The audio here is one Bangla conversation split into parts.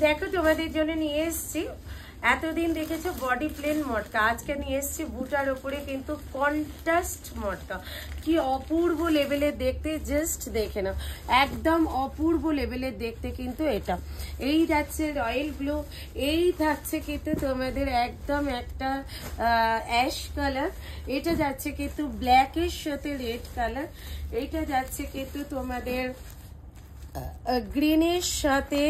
দেখো তোমাদের জন্য নিয়ে এসেছি, এতদিন দেখেছো বডি প্লেন মটকা, আজকে নিয়ে এসেছি বুটার উপরে কিন্তু কন্ট্রাস্ট মটকা। কি অপূর্ব লেভেলের দেখতে, জাস্ট দেখে নাও, একদম অপূর্ব লেভেলের দেখতে কিন্তু এটা। এই যাচ্ছে রয়্যাল ব্লু, এই থাকছে কিন্তু তোমাদের একদম একটা অ্যাশ কালার, এটা যাচ্ছে কিন্তু ব্ল্যাকের সাথে রেড কালার, এইটা যাচ্ছে কিন্তু তোমাদের গ্রিনের সাথে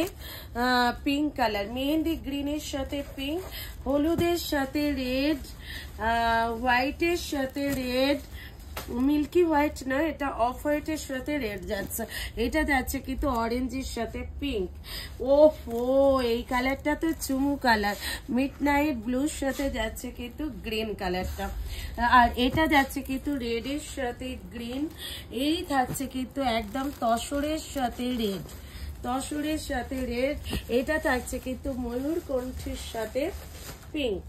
পিঙ্ক কালার, মেহেন্দি গ্রিনের সাথে পিঙ্ক, হলুদের সাথে রেড, হোয়াইটের সাথে রেড, মিল্কি হোয়াইট নয়, এটা অফ হোয়াইটের সাথে রেড যাচ্ছে, এটা যাচ্ছে কিন্তু অরেঞ্জের সাথে পিঙ্ক। ওফো, এই কালারটা তো চুমু কালার, মিড নাইট ব্লুর সাথে যাচ্ছে কিন্তু গ্রিন কালারটা, আর এটা যাচ্ছে কিন্তু রেডের সাথে গ্রিন, এই থাকছে কিন্তু একদম তসরের সাথে রেড, তসরের সাথে রেড, এটা থাকছে কিন্তু ময়ূর কণ্ঠের সাথে পিঙ্ক,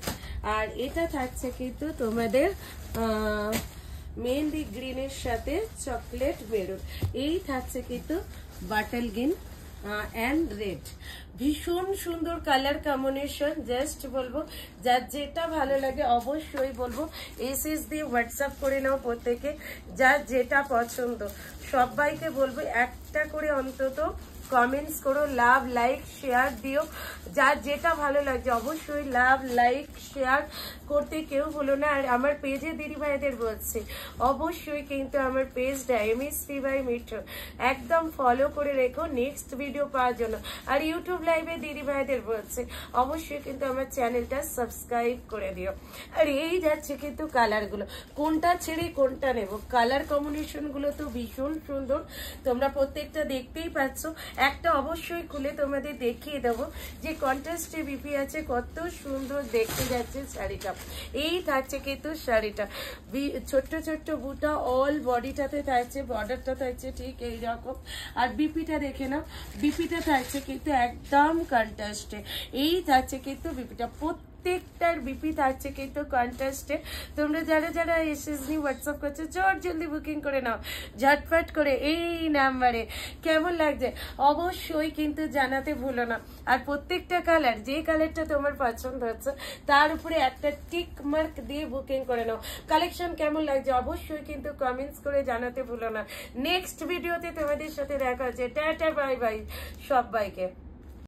আর এটা থাকছে কিন্তু তোমাদের মেহেন্দি গ্রিনের সাথে চকলেট মেরুন, এই থাকছে কিন্তু বাটল গ্রিন অ্যান্ড রেড। ভীষণ সুন্দর কালার কম্বিনেশন, জাস্ট বলবো যার যেটা ভালো লাগে অবশ্যই বলবো এসএস দিয়ে হোয়াটসঅ্যাপ করে নাও প্রত্যেকে, যার যেটা পছন্দ। সবাইকে বলবো একটা করে অন্তত কমেন্টস করো, লাভ লাইক শেয়ার দিও, যার যেটা ভালো লাগছে অবশ্যই লাভ লাইক শেয়ার করতে কেউ বলো না। আর আমার পেজে দিদি ভাইদের বলছি অবশ্যই কিন্তু আমার পেজটা এমএসপি বাই মিঠু একদম ফলো করে রেখো নেক্সট ভিডিও পাওয়ার জন্য। আর ইউটিউব লাইভে দিদি ভাইদের বলছে অবশ্যই কিন্তু আমার চ্যানেলটা সাবস্ক্রাইব করে দিও। আর এই যাচ্ছে কিন্তু কালারগুলো, কোনটা ছেড়ে কোনটা নেব, কালার কম্বিনেশনগুলো তো ভীষণ সুন্দর, তোমরা প্রত্যেকটা দেখতেই পাচ্ছ। একটা অবশ্যই খুলে তোমাদের দেখিয়ে দেবো যে কন্ট্রাস্টে বিপি আছে, কত সুন্দর দেখতে যাচ্ছে শাড়িটা। এই থাকছে কিন্তু শাড়িটা ছোট্ট ছোট্ট বুটা অল বডিটাতে থাকছে, বর্ডারটা থাকছে ঠিক এইরকম, আর বিপিটা দেখে নাও, বিপিটা থাকছে কিন্তু একদম কন্ট্রাস্টে, এই থাকছে কিন্তু বিপিটা, প্রত্যেকটার বিপি থাকছে কিন্তু কন্ট্রাস্টে। তোমরা যারা যারা এসএস নিয়ে হোয়াটসঅ্যাপ করছো চট জলদি বুকিং করে নাও ঝটফট করে এই নাম্বারে। কেমন লাগছে অবশ্যই কিন্তু জানাতে ভুলো না। আর প্রত্যেকটা কালার, যে কালারটা তোমার পছন্দ হচ্ছে তার উপরে একটা টিক মার্ক দিয়ে বুকিং করে নাও। কালেকশন কেমন লাগছে অবশ্যই কিন্তু কমেন্টস করে জানাতে ভুলো না। নেক্সট ভিডিওতে তোমাদের সাথে দেখা হচ্ছে, টাটা বাই বাই সবাইকে।